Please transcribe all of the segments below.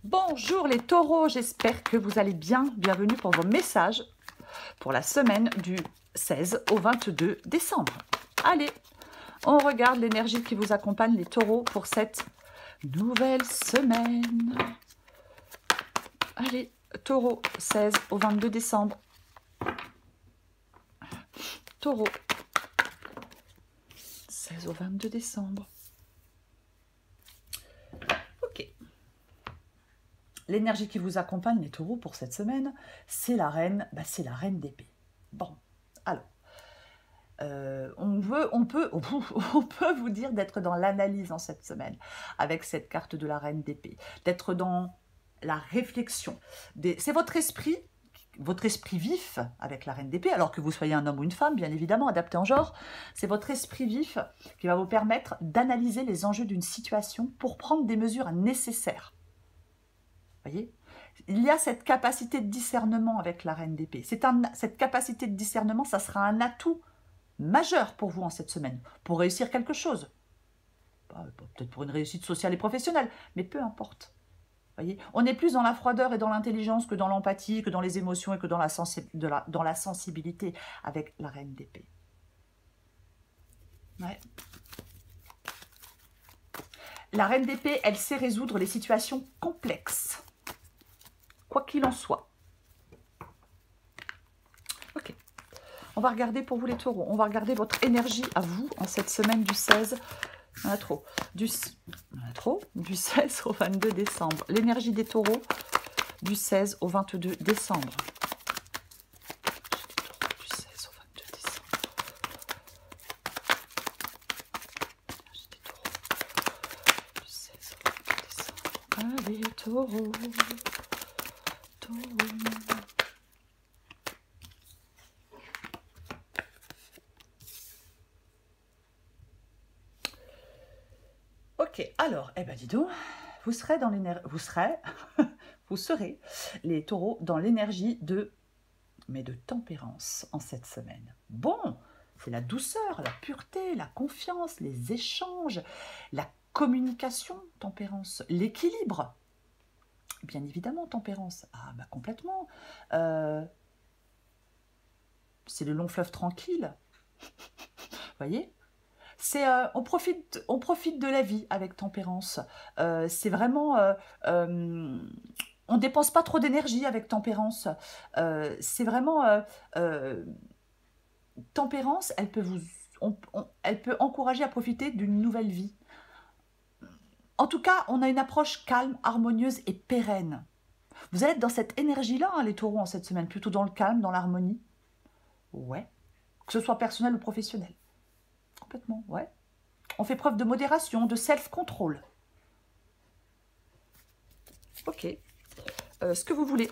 Bonjour les taureaux, j'espère que vous allez bien. Bienvenue pour vos messages pour la semaine du 16 au 22 décembre. Allez, on regarde l'énergie qui vous accompagne les taureaux pour cette nouvelle semaine. Allez, taureau, 16 au 22 décembre. Taureau, 16 au 22 décembre. Ok. L'énergie qui vous accompagne, les taureaux, pour cette semaine, c'est la reine, c'est la reine d'épée. Bon, alors, on peut vous dire d'être dans l'analyse en cette semaine, avec cette carte de la reine d'épée, d'être dans la réflexion. C'est votre esprit vif avec la reine d'épée, alors que vous soyez un homme ou une femme, bien évidemment, adapté en genre, c'est votre esprit vif qui va vous permettre d'analyser les enjeux d'une situation pour prendre des mesures nécessaires. Voyez, il y a cette capacité de discernement avec la reine d'épée. Cette capacité de discernement, ça sera un atout majeur pour vous en cette semaine, pour réussir quelque chose. Peut-être pour une réussite sociale et professionnelle, mais peu importe. Voyez, on est plus dans la froideur et dans l'intelligence que dans l'empathie, que dans les émotions et que dans la sensibilité avec la reine d'épée. Ouais. La reine d'épée, elle sait résoudre les situations complexes. Quoi qu'il en soit. Ok. On va regarder pour vous les taureaux. On va regarder votre énergie à vous en cette semaine du 16. On a trop. Du 16 au 22 décembre. L'énergie des taureaux du 16 au 22 décembre. Du 16 au 22 décembre. L'énergie des taureaux. Du 16 au 22 décembre. Allez, taureaux. Ok, alors, dis donc, vous serez les taureaux dans l'énergie de tempérance en cette semaine. Bon, c'est la douceur, la pureté, la confiance, les échanges, la communication, tempérance, l'équilibre. Bien évidemment, tempérance. Ah, complètement. C'est le long fleuve tranquille. Voyez ? On profite de la vie avec tempérance. C'est vraiment... on ne dépense pas trop d'énergie avec tempérance. C'est vraiment... tempérance, elle peut encourager à profiter d'une nouvelle vie. En tout cas, on a une approche calme, harmonieuse et pérenne. Vous allez être dans cette énergie-là, hein, les taureaux, en cette semaine, plutôt dans le calme, dans l'harmonie. Ouais. Que ce soit personnel ou professionnel. Complètement, ouais. On fait preuve de modération, de self-control. Ok. Ce que vous voulez.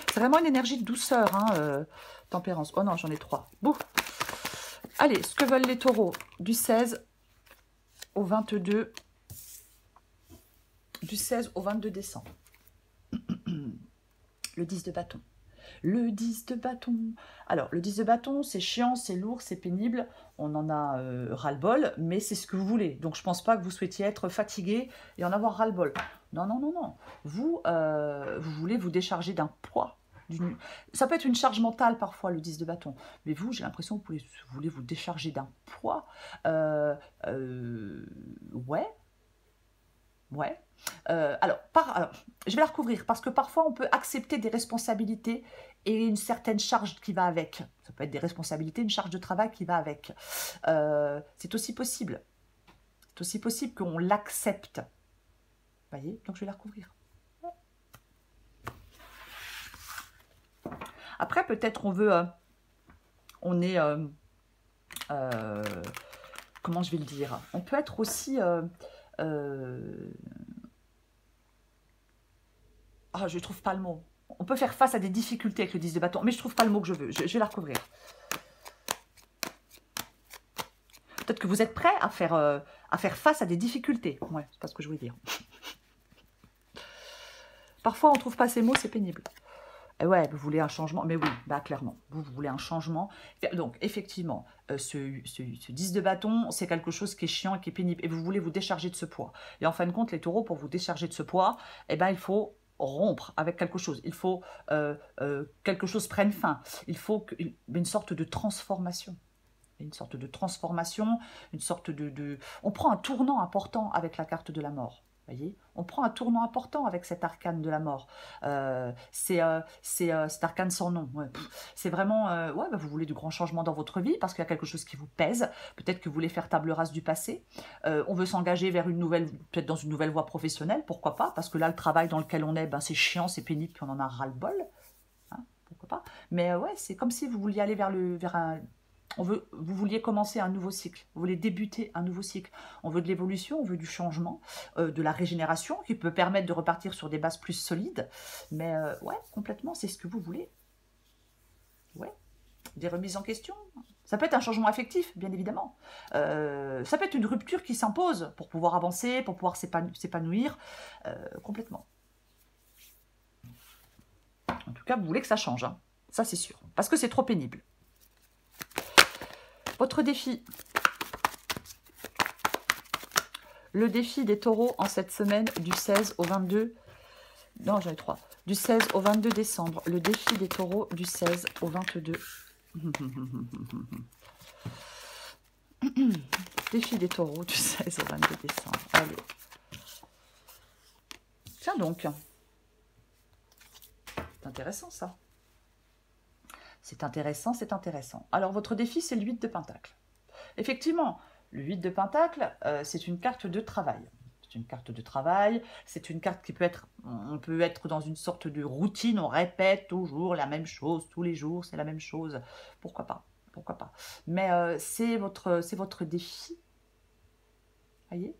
C'est vraiment une énergie de douceur, hein, tempérance. Oh non, j'en ai 3. Bouh. Allez, ce que veulent les taureaux du 16 au 22. Du 16 au 22 décembre. Le 10 de bâton. Le 10 de bâton. Alors, le 10 de bâton, c'est chiant, c'est lourd, c'est pénible. On en a ras-le-bol, mais c'est ce que vous voulez. Donc, je ne pense pas que vous souhaitiez être fatigué et en avoir ras-le-bol. Non, non, non, non. Vous voulez vous décharger d'un poids. Ça peut être une charge mentale parfois, le 10 de bâton. Mais vous, j'ai l'impression que vous voulez vous décharger d'un poids. Ouais. Ouais. Alors, je vais la recouvrir parce que parfois on peut accepter des responsabilités et une certaine charge qui va avec. Ça peut être des responsabilités, une charge de travail qui va avec. C'est aussi possible. C'est aussi possible qu'on l'accepte. Vous voyez? Donc je vais la recouvrir. Après, peut-être on veut... comment je vais le dire? On peut être aussi... je ne trouve pas le mot. On peut faire face à des difficultés avec le 10 de bâton, mais je ne trouve pas le mot que je veux. Je vais la recouvrir. Peut-être que vous êtes prêt à faire face à des difficultés. Ouais, c'est pas ce que je voulais dire. Parfois, on ne trouve pas ces mots, c'est pénible. Et ouais, vous voulez un changement, mais oui, bah clairement, vous voulez un changement. Donc, effectivement, ce 10 de bâton, c'est quelque chose qui est chiant et qui est pénible, et vous voulez vous décharger de ce poids. Et en fin de compte, les taureaux, pour vous décharger de ce poids, eh ben, il faut rompre avec quelque chose. Il faut quelque chose prenne fin. Il faut une sorte de transformation. Une sorte de transformation, une sorte de... On prend un tournant important avec la carte de la mort. Voyez, on prend un tournant important avec cet arcane de la mort. Cet arcane sans nom. Ouais. C'est vraiment, ouais, bah, vous voulez du grand changement dans votre vie parce qu'il y a quelque chose qui vous pèse. Peut-être que vous voulez faire table rase du passé. On veut s'engager vers une nouvelle, peut-être dans une nouvelle voie professionnelle, pourquoi pas? Parce que là, le travail dans lequel on est, ben, c'est chiant, c'est pénible, puis on en a ras-le-bol. Hein, pourquoi pas? Mais ouais, c'est comme si vous vouliez aller vers un, vous vouliez commencer un nouveau cycle, vous voulez débuter un nouveau cycle. On veut de l'évolution, on veut du changement, de la régénération qui peut permettre de repartir sur des bases plus solides. Mais ouais, complètement, c'est ce que vous voulez. Ouais, des remises en question. Ça peut être un changement affectif, bien évidemment. Ça peut être une rupture qui s'impose pour pouvoir avancer, pour pouvoir s'épanouir complètement. En tout cas, vous voulez que ça change, hein. Ça c'est sûr, parce que c'est trop pénible. Votre défi. Le défi des taureaux en cette semaine du 16 au 22... Non, j'en ai 3. Du 16 au 22 décembre. Le défi des taureaux du 16 au 22. Défi des taureaux du 16 au 22 décembre. Allez. Tiens donc. C'est intéressant ça. C'est intéressant, c'est intéressant. Alors, votre défi, c'est le 8 de Pentacle. Effectivement, le 8 de Pentacle, c'est une carte de travail. C'est une carte de travail, c'est une carte qui peut être... On peut être dans une sorte de routine, on répète toujours la même chose, tous les jours, c'est la même chose. Pourquoi pas? Pourquoi pas? Mais c'est votre défi. Voyez?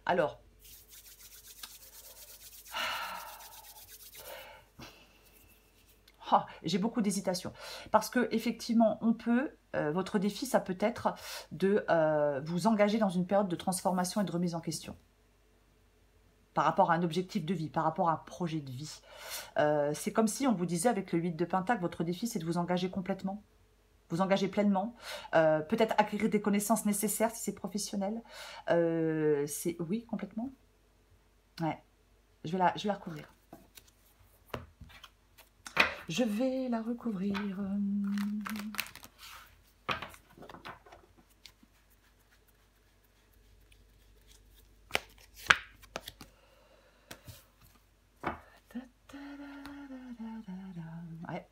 Alors... Oh, j'ai beaucoup d'hésitation. Parce que effectivement, on peut, votre défi, ça peut être de vous engager dans une période de transformation et de remise en question. Par rapport à un objectif de vie, par rapport à un projet de vie. C'est comme si on vous disait avec le 8 de Pentacle, votre défi, c'est de vous engager complètement. Vous engager pleinement. Peut-être acquérir des connaissances nécessaires si c'est professionnel. Oui, complètement. Ouais. Je vais la recouvrir. Je vais la recouvrir. Ouais.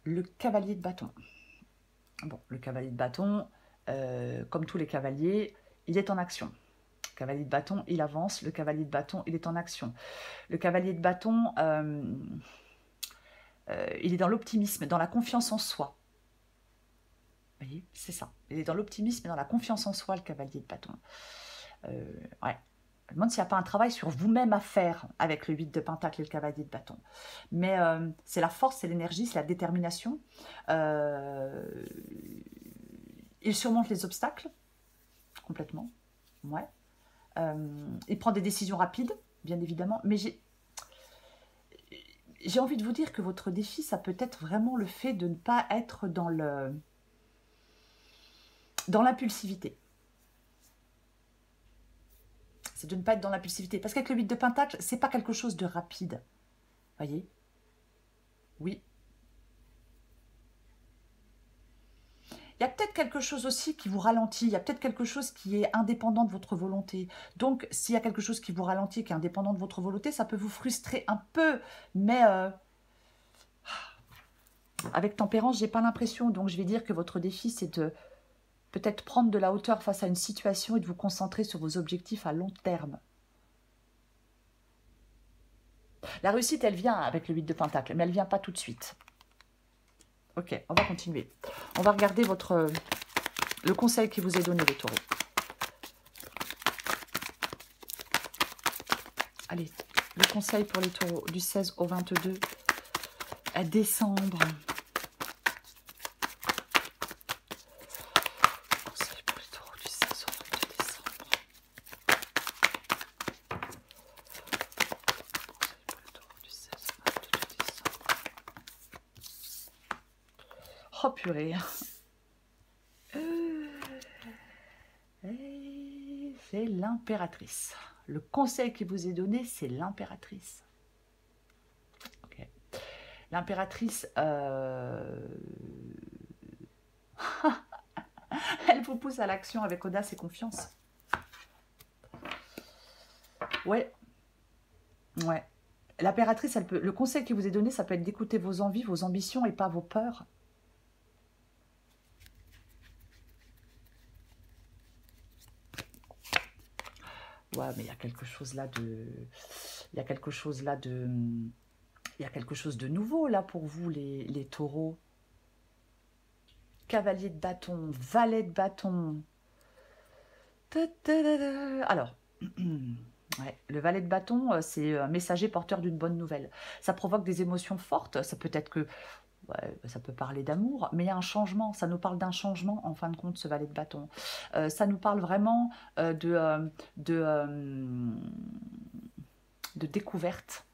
Le cavalier de bâton. Bon, le cavalier de bâton, comme tous les cavaliers, il est en action. Le cavalier de bâton, il avance. Le cavalier de bâton, il est en action. Le cavalier de bâton... il est dans l'optimisme, dans la confiance en soi. Vous voyez, c'est ça. Il est dans l'optimisme et dans la confiance en soi, le cavalier de bâton. Ouais. Je me demande s'il n'y a pas un travail sur vous-même à faire avec le 8 de Pentacle et le cavalier de bâton. Mais c'est la force, c'est l'énergie, c'est la détermination. Il surmonte les obstacles, complètement. Ouais. Il prend des décisions rapides, bien évidemment. Mais j'ai envie de vous dire que votre défi, ça peut être vraiment le fait de ne pas être dans l'impulsivité. C'est de ne pas être dans l'impulsivité. Parce qu'avec le 8 de Pentacle, c'est pas quelque chose de rapide. Voyez? Oui. Il y a peut-être quelque chose aussi qui vous ralentit. Il y a peut-être quelque chose qui est indépendant de votre volonté. Donc, s'il y a quelque chose qui vous ralentit, qui est indépendant de votre volonté, ça peut vous frustrer un peu. Mais avec tempérance, j'ai pas l'impression. Donc, je vais dire que votre défi, c'est de peut-être prendre de la hauteur face à une situation et de vous concentrer sur vos objectifs à long terme. La réussite, elle vient avec le 8 de Pentacle, mais elle ne vient pas tout de suite. Ok, on va continuer. On va regarder le conseil qui vous est donné, les taureaux. Allez, le conseil pour les taureaux du 16 au 22 décembre. Conseil pour les taureaux du 16 au 22 décembre. Conseil pour les taureaux du 16 au 22 décembre. Oh purée. Et c'est l'impératrice. Le conseil qui vous est donné, c'est l'impératrice. Okay. L'impératrice, elle vous pousse à l'action avec audace et confiance. Ouais. Ouais. L'impératrice, le conseil qui vous est donné, ça peut être d'écouter vos envies, vos ambitions et pas vos peurs. Ouais, mais il y a quelque chose là de... Il y a quelque chose là de... Il y a quelque chose de nouveau là pour vous, les taureaux. Cavalier de bâton, valet de bâton. Alors, ouais, le valet de bâton, c'est un messager porteur d'une bonne nouvelle. Ça provoque des émotions fortes. Ça peut être que... Ouais, ça peut parler d'amour, mais il y a un changement. Ça nous parle d'un changement, en fin de compte, ce valet de bâton. Ça nous parle vraiment de découverte.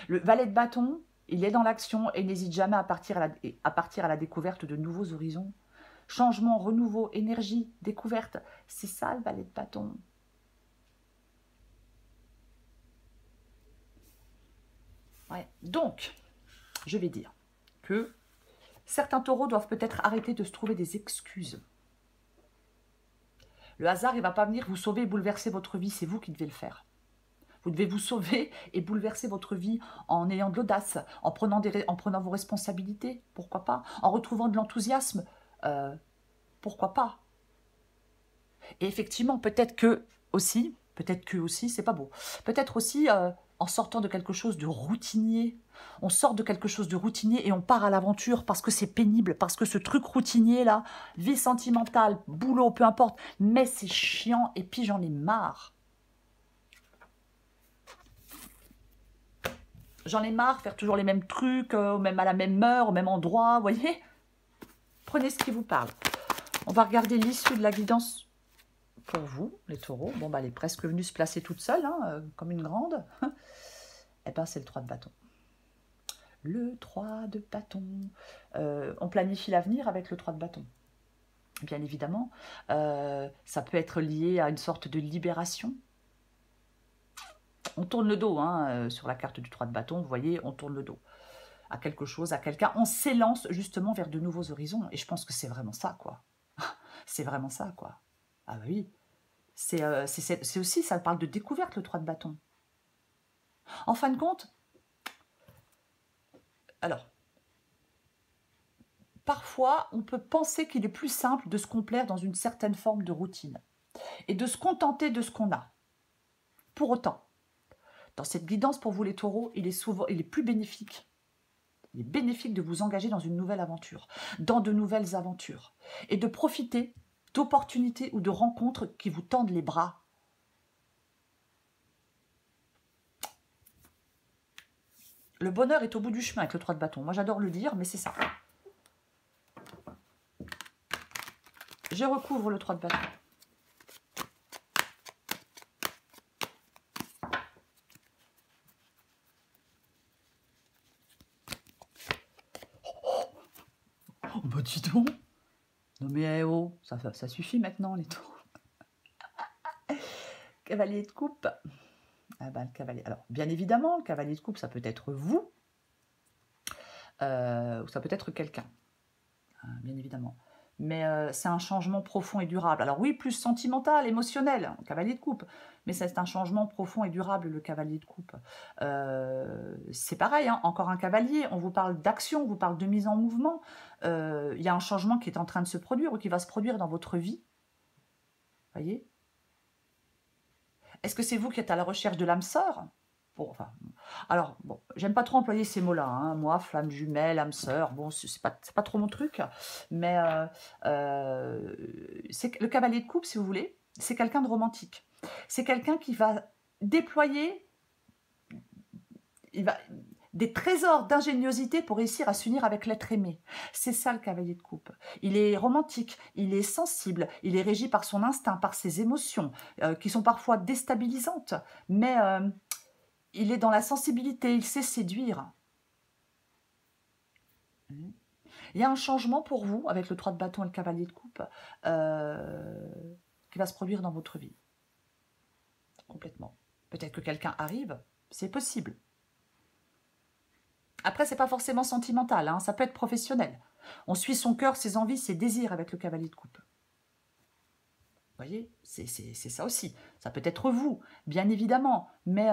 Le valet de bâton, il est dans l'action et n'hésite jamais à partir à la découverte de nouveaux horizons. Changement, renouveau, énergie, découverte. C'est ça le valet de bâton. Ouais. Donc, je vais dire que certains taureaux doivent peut-être arrêter de se trouver des excuses. Le hasard, il ne va pas venir vous sauver et bouleverser votre vie, c'est vous qui devez le faire. Vous devez vous sauver et bouleverser votre vie en ayant de l'audace, en prenant vos responsabilités, pourquoi pas, en retrouvant de l'enthousiasme, pourquoi pas. Et effectivement, peut-être que aussi, c'est pas beau, peut-être aussi en sortant de quelque chose de routinier, on sort de quelque chose de routinier et on part à l'aventure parce que c'est pénible, parce que ce truc routinier là, vie sentimentale, boulot, peu importe, mais c'est chiant et puis j'en ai marre. J'en ai marre, faire toujours les mêmes trucs, même à la même heure, au même endroit, vous voyez. Prenez ce qui vous parle. On va regarder l'issue de la guidance pour vous, les taureaux. Bon, bah, elle est presque venue se placer toute seule, hein, comme une grande. Eh bien, c'est le 3 de bâton. Le 3 de bâton. On planifie l'avenir avec le 3 de bâton. Bien évidemment, ça peut être lié à une sorte de libération. On tourne le dos, hein, sur la carte du 3 de bâton, vous voyez, on tourne le dos à quelque chose, à quelqu'un. On s'élance justement vers de nouveaux horizons. Et je pense que c'est vraiment ça, quoi. C'est vraiment ça, quoi. Ah bah oui. C'est aussi, ça parle de découverte, le 3 de bâton. En fin de compte, alors, parfois, on peut penser qu'il est plus simple de se complaire dans une certaine forme de routine et de se contenter de ce qu'on a. Pour autant, dans cette guidance pour vous les taureaux, il est plus bénéfique. Il est bénéfique de vous engager dans une nouvelle aventure, dans de nouvelles aventures, et de profiter d'opportunités ou de rencontres qui vous tendent les bras. Le bonheur est au bout du chemin avec le 3 de bâton. Moi, j'adore le dire, mais c'est ça. Je recouvre le 3 de bâton. Oh, bah dis donc. Non mais eh oh, ça suffit maintenant, les taureaux. Cavalier de coupe. Ah ben, le cavalier. Alors, bien évidemment, le cavalier de coupe, ça peut être vous. Ou ça peut être quelqu'un. Bien évidemment. Mais c'est un changement profond et durable. Alors oui, plus sentimental, émotionnel, cavalier de coupe, mais c'est un changement profond et durable, le cavalier de coupe. C'est pareil, hein, encore un cavalier, on vous parle d'action, on vous parle de mise en mouvement. Il y a un changement qui est en train de se produire ou qui va se produire dans votre vie. Voyez? Est-ce que c'est vous qui êtes à la recherche de l'âme sœur? Bon, enfin, alors, bon, j'aime pas trop employer ces mots-là, hein. Moi, flamme jumelle, âme sœur, bon, c'est pas trop mon truc, mais c'est le cavalier de coupe, si vous voulez, c'est quelqu'un de romantique. C'est quelqu'un qui va déployer des trésors d'ingéniosité pour réussir à s'unir avec l'être aimé. C'est ça le cavalier de coupe. Il est romantique, il est sensible, il est régi par son instinct, par ses émotions, qui sont parfois déstabilisantes, mais il est dans la sensibilité, il sait séduire. Il y a un changement pour vous, avec le 3 de bâton et le cavalier de coupe, qui va se produire dans votre vie. Complètement. Peut-être que quelqu'un arrive, c'est possible. Après, c'est pas forcément sentimental, hein, ça peut être professionnel. On suit son cœur, ses envies, ses désirs avec le cavalier de coupe. Vous voyez, c'est ça aussi. Ça peut être vous, bien évidemment. Mais,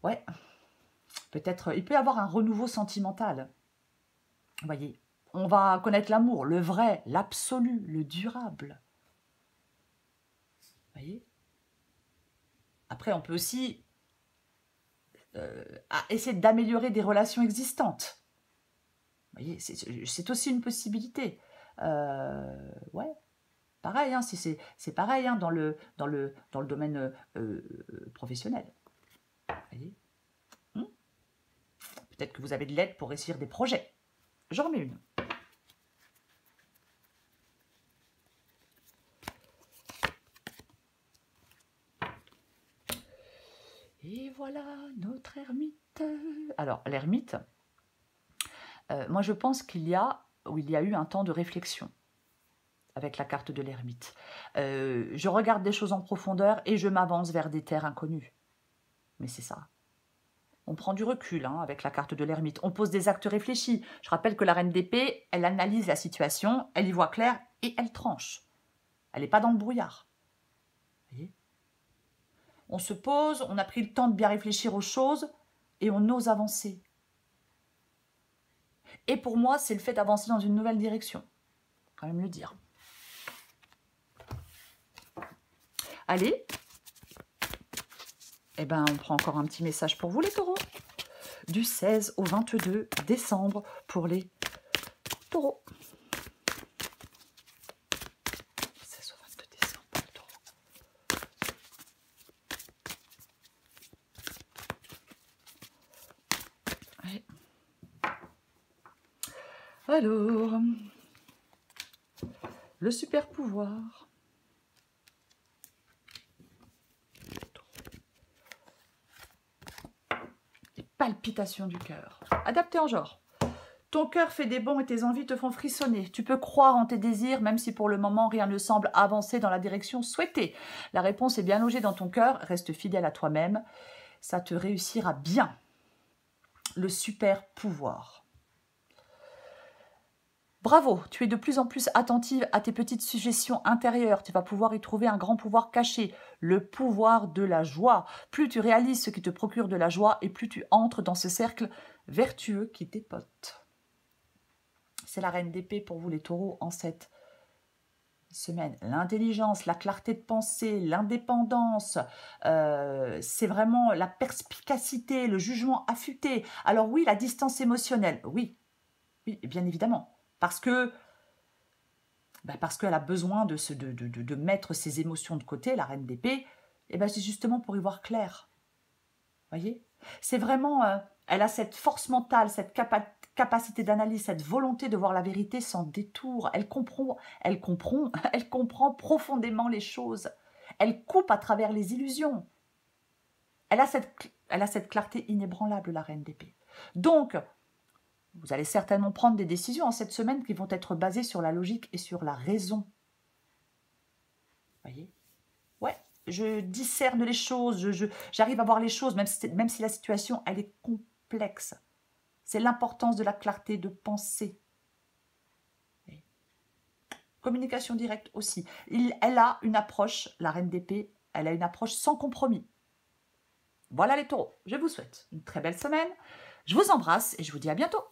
ouais, peut-être, il peut y avoir un renouveau sentimental. Vous voyez, on va connaître l'amour, le vrai, l'absolu, le durable. Vous voyez. Après, on peut aussi essayer d'améliorer des relations existantes. Vous voyez, c'est aussi une possibilité. Ouais. Pareil, hein, c'est pareil hein, dans le domaine professionnel. Vous voyez. Peut-être que vous avez de l'aide pour réussir des projets. J'en remets une. Et voilà notre ermite. Alors, l'ermite, moi je pense qu'il y a eu un temps de réflexion avec la carte de l'ermite. Je regarde des choses en profondeur et je m'avance vers des terres inconnues. Mais c'est ça. On prend du recul hein, avec la carte de l'ermite. On pose des actes réfléchis. Je rappelle que la reine d'épée, elle analyse la situation, elle y voit clair et elle tranche. Elle n'est pas dans le brouillard. Vous voyez ? On se pose, on a pris le temps de bien réfléchir aux choses et on ose avancer. Et pour moi, c'est le fait d'avancer dans une nouvelle direction. Faut quand même le dire. Allez. Eh ben, on prend encore un petit message pour vous, les taureaux. Du 16 au 22 décembre pour les taureaux. 16 au 22 décembre pour les taureaux. Allez. Alors, le super pouvoir. Palpitations du cœur. Adapté en genre. Ton cœur fait des bonds et tes envies te font frissonner. Tu peux croire en tes désirs, même si pour le moment rien ne semble avancer dans la direction souhaitée. La réponse est bien logée dans ton cœur. Reste fidèle à toi-même. Ça te réussira bien. Le super pouvoir. Bravo, tu es de plus en plus attentive à tes petites suggestions intérieures. Tu vas pouvoir y trouver un grand pouvoir caché, le pouvoir de la joie. Plus tu réalises ce qui te procure de la joie et plus tu entres dans ce cercle vertueux qui t'épote. C'est la reine d'épée pour vous les taureaux en cette semaine. L'intelligence, la clarté de pensée, l'indépendance, c'est vraiment la perspicacité, le jugement affûté. Alors oui, la distance émotionnelle, oui, bien évidemment. Parce qu'elle a besoin de mettre ses émotions de côté, la reine d'épée, et ben c'est justement pour y voir clair. Voyez, c'est vraiment, elle a cette force mentale, cette capacité d'analyse, cette volonté de voir la vérité sans détour. Elle comprend profondément les choses. Elle coupe à travers les illusions. Elle a cette clarté inébranlable, la reine d'épée. Donc, vous allez certainement prendre des décisions en cette semaine qui vont être basées sur la logique et sur la raison. Voyez ? Ouais, je discerne les choses, j'arrive à voir les choses, même si la situation, elle est complexe. C'est l'importance de la clarté de pensée. Et communication directe aussi. Elle a une approche, la reine d'épée, elle a une approche sans compromis. Voilà les taureaux, je vous souhaite une très belle semaine. Je vous embrasse et je vous dis à bientôt.